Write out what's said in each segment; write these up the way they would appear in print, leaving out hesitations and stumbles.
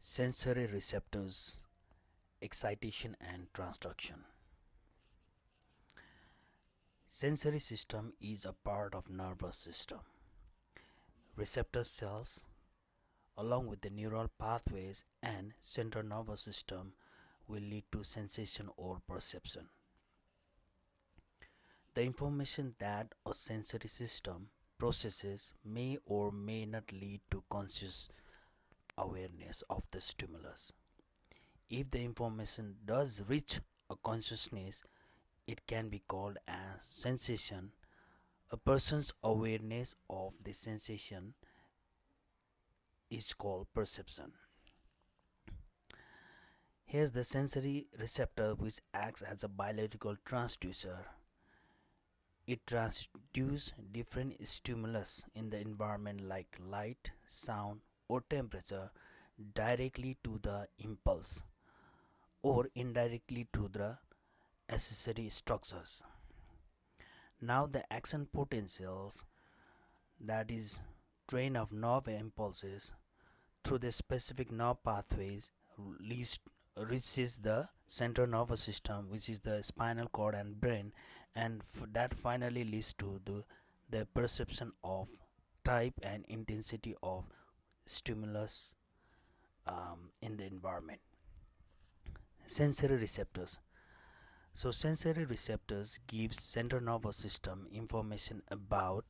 Sensory receptors, excitation and transduction. Sensory system is a part of nervous system. Receptor cells, along with the neural pathways and central nervous system, will lead to sensation or perception. The information that a sensory system processes may or may not lead to conscious awareness of the stimulus. If the information does reach a consciousness, it can be called as sensation. A person's awareness of the sensation is called perception. Here's the sensory receptor, which acts as a biological transducer. It transduces different stimulus in the environment like light, sound, or temperature directly to the impulse or indirectly to the accessory structures. Now the action potentials, that is train of nerve impulses through the specific nerve pathways, reaches the central nervous system, which is the spinal cord and brain, and that finally leads to the perception of type and intensity of stimulus in the environment. Sensory receptors. So sensory receptors gives central nervous system information about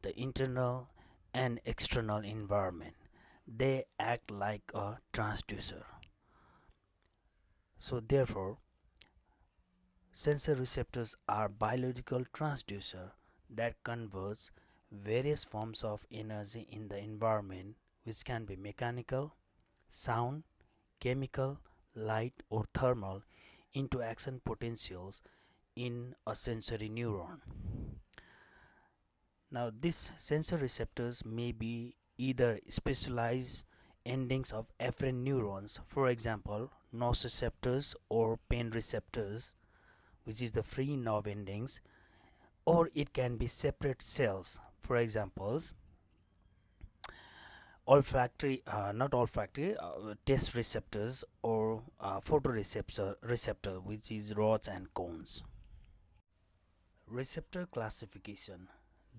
the internal and external environment. They act like a transducer. So therefore, sensory receptors are biological transducer that converts various forms of energy in the environment, which can be mechanical, sound, chemical, light, or thermal, into action potentials in a sensory neuron. Now these sensory receptors may be either specialized endings of afferent neurons, for example nociceptors or pain receptors, which is the free nerve endings, or it can be separate cells, for example taste receptors or photoreceptor, which is rods and cones. Receptor classification.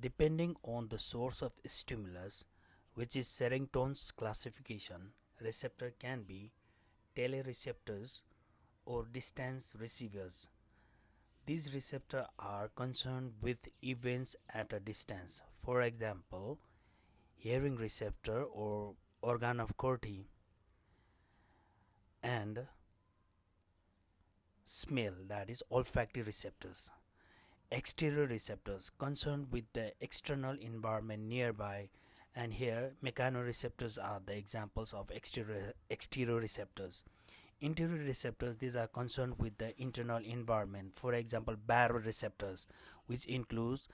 Depending on the source of stimulus, which is Serrington's classification, receptor can be telereceptors or distance receivers. These receptors are concerned with events at a distance. For example, hearing receptor or organ of Corti, and smell, that is olfactory receptors. Exterior receptors concerned with the external environment nearby, and here mechanoreceptors are the examples of exterior receptors. Interior receptors, these are concerned with the internal environment, for example baroreceptors, which includes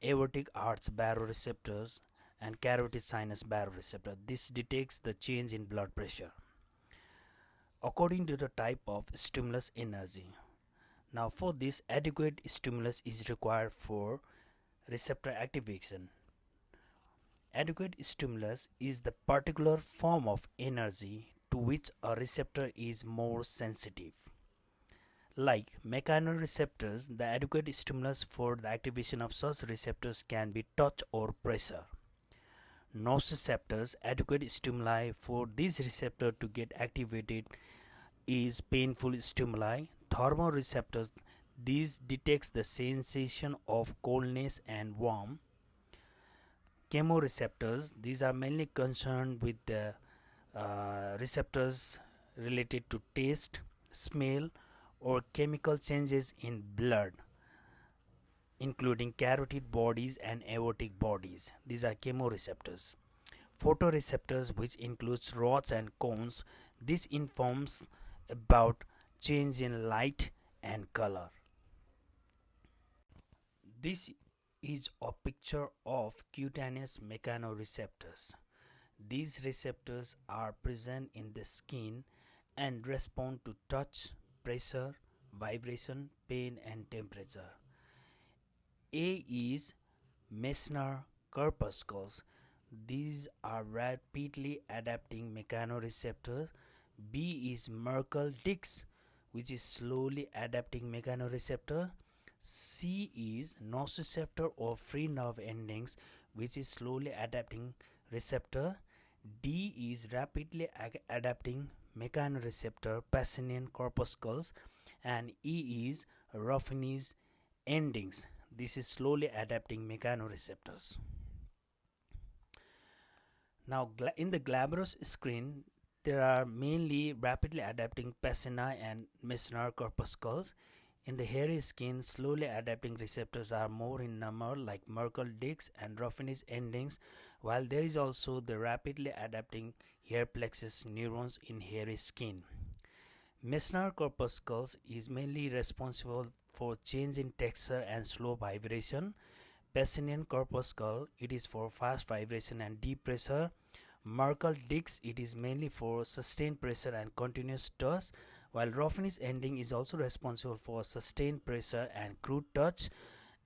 aortic arch baroreceptors and carotid sinus baroreceptor. This detects the change in blood pressure according to the type of stimulus energy. Now for this, adequate stimulus is required for receptor activation. Adequate stimulus is the particular form of energy to which a receptor is more sensitive. Like mechanoreceptors, the adequate stimulus for the activation of such receptors can be touch or pressure. Nociceptors, adequate stimuli for these receptors to get activated is painful stimuli. Thermoreceptors, these detects the sensation of coldness and warmth. Chemoreceptors, these are mainly concerned with the receptors related to taste, smell, or chemical changes in blood, including carotid bodies and aortic bodies. These are chemoreceptors. Photoreceptors, which includes rods and cones, this informs about change in light and color. This is a picture of cutaneous mechanoreceptors. These receptors are present in the skin and respond to touch, pressure, vibration, pain, and temperature. A is Meissner corpuscles. These are rapidly adapting mechanoreceptors. B is Merkel-Dix, which is slowly adapting mechanoreceptor. C is nociceptor or free nerve endings, which is slowly adapting receptor. D is rapidly adapting mechanoreceptor Pacinian corpuscles, and E is Ruffini's endings. This is slowly adapting mechanoreceptors. Now, in the glabrous screen, there are mainly rapidly adapting Pacini and Meissner corpuscles. In the hairy skin, slowly adapting receptors are more in number, like Merkel-Dix and Ruffini's endings, while there is also the rapidly adapting hair plexus neurons in hairy skin. Meissner corpuscles is mainly responsible for change in texture and slow vibration. Pacinian corpuscle, it is for fast vibration and deep pressure. Merkel-Dix, it is mainly for sustained pressure and continuous touch, while Ruffini's ending is also responsible for sustained pressure and crude touch.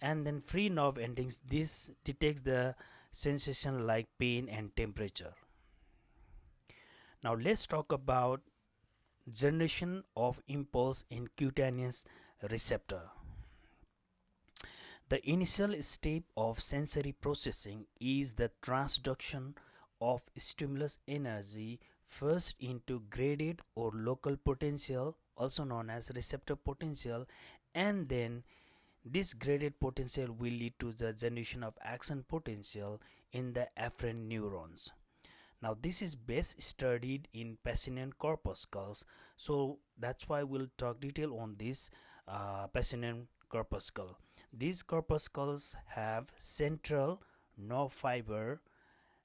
And then free nerve endings, this detects the sensation like pain and temperature. Now let's talk about generation of impulse in cutaneous receptor. The initial step of sensory processing is the transduction of stimulus energy first into graded or local potential, also known as receptor potential, and then this graded potential will lead to the generation of action potential in the afferent neurons. Now this is best studied in Pacinian corpuscles, so that's why we'll talk detail on this Pacinian corpuscle. These corpuscles have central nerve fiber,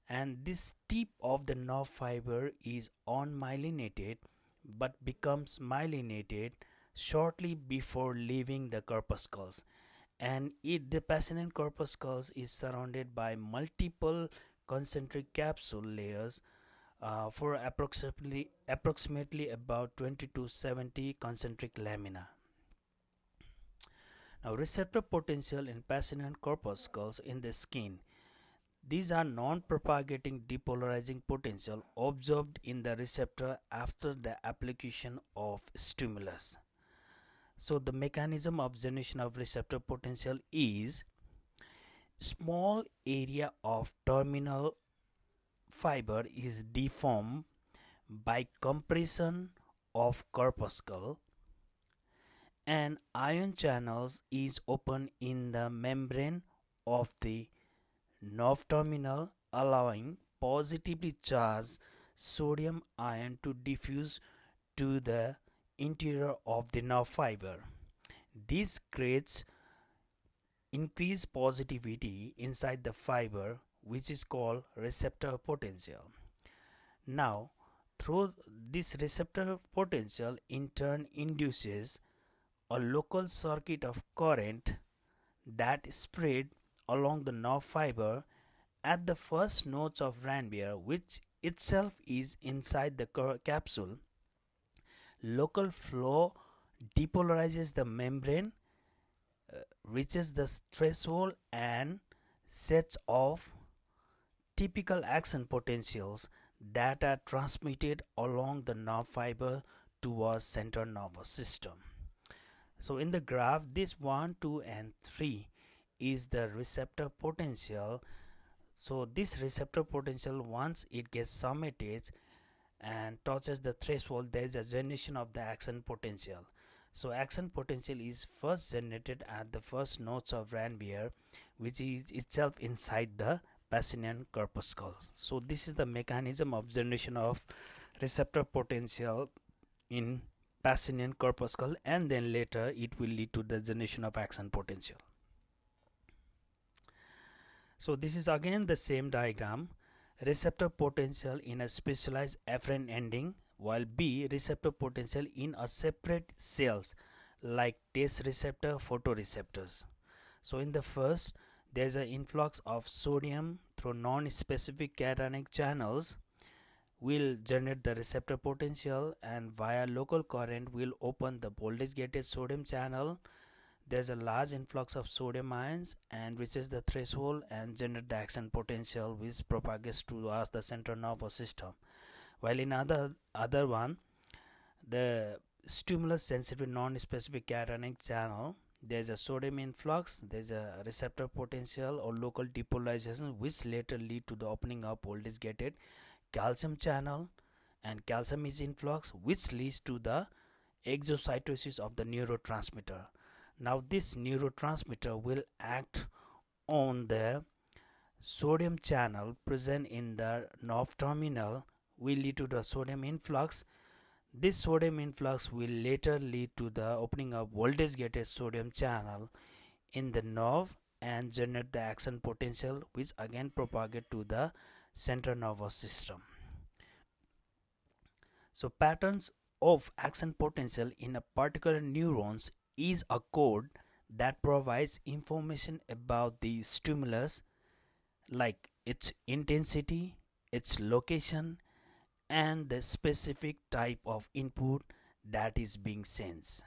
and this tip of the nerve fiber is unmyelinated but becomes myelinated shortly before leaving the corpuscles. And the Pacinian corpuscles is surrounded by multiple concentric capsule layers for approximately about 20 to 70 concentric lamina. Now, receptor potential in Pacinian corpuscles in the skin. These are non-propagating depolarizing potential observed in the receptor after the application of stimulus. So the mechanism of generation of receptor potential is small area of terminal fiber is deformed by compression of corpuscle, and ion channels is open in the membrane of the nerve terminal, allowing positively charged sodium ion to diffuse to the interior of the nerve fiber. This creates increased positivity inside the fiber, which is called receptor potential. Now, through this receptor potential in turn induces a local circuit of current that spread along the nerve fiber at the first nodes of Ranvier, which itself is inside the capsule. Local flow depolarizes the membrane, reaches the threshold, and sets off typical action potentials that are transmitted along the nerve fiber towards central nervous system. So in the graph, this 1, 2 and 3 is the receptor potential. So this receptor potential, once it gets summated and touches the threshold, there is a generation of the action potential. So action potential is first generated at the first nodes of Ranvier, which is itself inside the Pacinian corpuscle. So this is the mechanism of generation of receptor potential in Pacinian corpuscle, and then later it will lead to the generation of action potential. So this is again the same diagram. Receptor potential in a specialized afferent ending, while B receptor potential in a separate cells like taste receptor, photoreceptors. So in the first, there is an influx of sodium through non-specific cationic channels will generate the receptor potential, and via local current will open the voltage gated sodium channel. there's a large influx of sodium ions and reaches the threshold and generate the action potential which propagates towards the central nervous system. While in other one, the stimulus sensitive non-specific cationic channel, there's a sodium influx, there's a receptor potential or local depolarization which later lead to the opening of voltage gated calcium channel, and calcium is influx which leads to the exocytosis of the neurotransmitter. Now this neurotransmitter will act on the sodium channel present in the nerve terminal, will lead to the sodium influx. This sodium influx will later lead to the opening of voltage gated sodium channel in the nerve and generate the action potential which again propagate to the central nervous system. So patterns of action potential in a particular neurons is a code that provides information about the stimulus like its intensity, its location, and the specific type of input that is being sensed.